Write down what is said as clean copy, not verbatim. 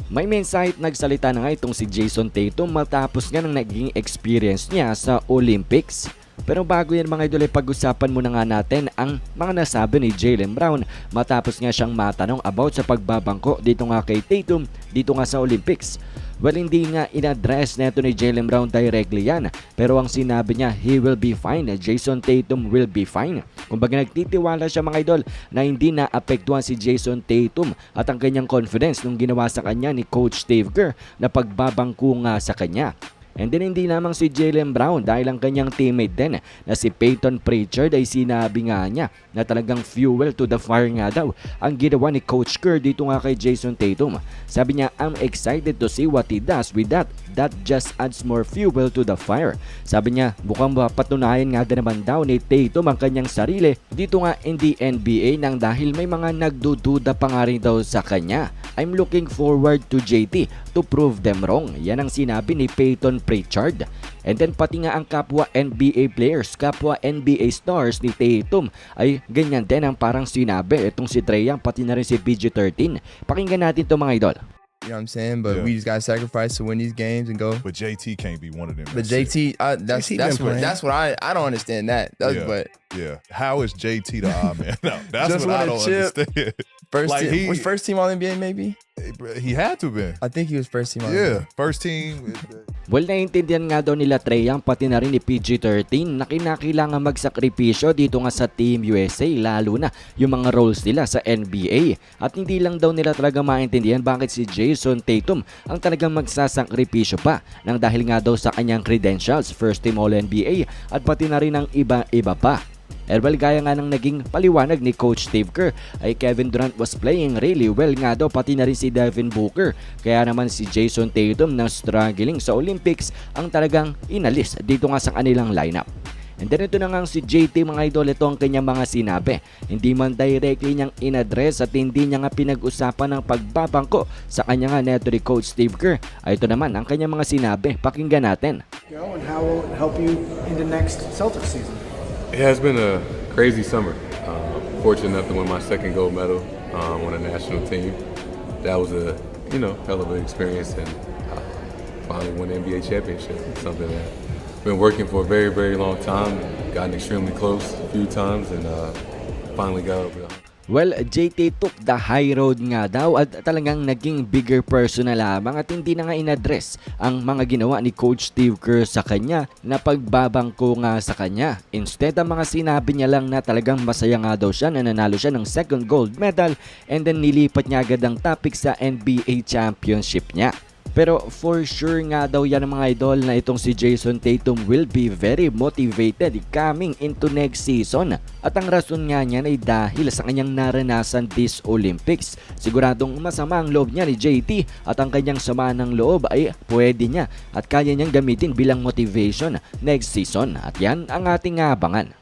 May mensahe at nagsalita na nga itong si Jason Tatum matapos nga ng naging experience niya sa Olympics. Pero bago yan mga idol, pag-usapan muna nga natin ang mga nasabi ni Jaylen Brown matapos nga siyang matanong about sa pagbabangko dito nga kay Tatum dito nga sa Olympics. Well, hindi nga in-address neto ni Jaylen Brown directly yan, pero ang sinabi niya, he will be fine. Jason Tatum will be fine. Kumbaga nagtitiwala siya mga idol na hindi naapektuhan si Jason Tatum at ang kanyang confidence nung ginawa sa kanya ni Coach Steve Kerr na pagbabangko nga sa kanya. And then hindi lamang si Jaylen Brown dahil ang kanyang teammate din na si Peyton Pritchard ay sinabi nga niya na talagang fuel to the fire nga daw ang ginawa ni Coach Kerr dito nga kay Jason Tatum. Sabi niya, I'm excited to see what he does with that. That just adds more fuel to the fire. Sabi niya, mukhang mapatunayan nga din naman daw ni Tatum ang kanyang sarili dito nga in the NBA nang dahil may mga nagdududa pa nga rin daw sa kanya. I'm looking forward to JT to prove them wrong. Yan ang sinabi ni Peyton Pritchard. And then pati nga ang kapwa NBA players, kapwa NBA stars ni Tatum ay ganyan din ang parang sinabi. Itong si Trae Young, pati na rin si PG-13. Pakinggan natin ito mga idol. You know what I'm saying? But we just got to sacrifice to win these games and go. But JT can't be one of them. But JT, that's what I don't understand that. But yeah. How is JT the odd man? No, that's Just what I won a don't chip. understand. was first team All NBA maybe? He had to be. I think he was first team All Yeah, NBA. first team. Well, naiintindihan nga daw nila Trae Young pati na rin ni PG-13 na kinakailangan magsakripisyo dito nga sa Team USA lalo na yung mga roles nila sa NBA. At hindi lang daw nila talaga maintindihan bakit si Jason Tatum ang talagang magsasakripisyo pa nang dahil nga daw sa kanyang credentials, first team All-NBA at pati na rin ang iba-iba pa. Well, gaya nga ng naging paliwanag ni Coach Steve Kerr ay Kevin Durant was playing really well nga daw pati na rin si Devin Booker. Kaya naman si Jason Tatum na struggling sa Olympics ang talagang inalis dito nga sa kanilang lineup. And then ito na nga si JT mga idol, ito ang kanyang mga sinabi. Hindi man directly niyang in-address at hindi niya nga pinag-usapan ng pagbabangko sa kanya nga neto ni Coach Steve Kerr. Ay ito naman ang kanyang mga sinabi. Pakinggan natin. And how will it help you in the next Celtics season? It has been a crazy summer. Fortunate enough to win my second gold medal on a national team. That was a hell of an experience, and finally won the NBA championship. It's something that I've been working for a very, very long time. Gotten extremely close a few times, and finally got over. Well, JT took the high road nga daw at talagang naging bigger person na lamang at hindi na nga in-address ang mga ginawa ni Coach Steve Kerr sa kanya na pagbabangko nga sa kanya. Instead, ang mga sinabi niya lang na talagang masaya nga daw siya na nanalo siya ng second gold medal and then nilipat niya agad ang topic sa NBA championship niya. Pero for sure nga daw yan mga idol na itong si Jason Tatum will be very motivated coming into next season. At ang rason nga niyan ay dahil sa kanyang naranasan this Olympics. Siguradong masama ang loob niya ni JT at ang kanyang sama ng loob ay pwede niya at kaya niyang gamitin bilang motivation next season. At yan ang ating abangan.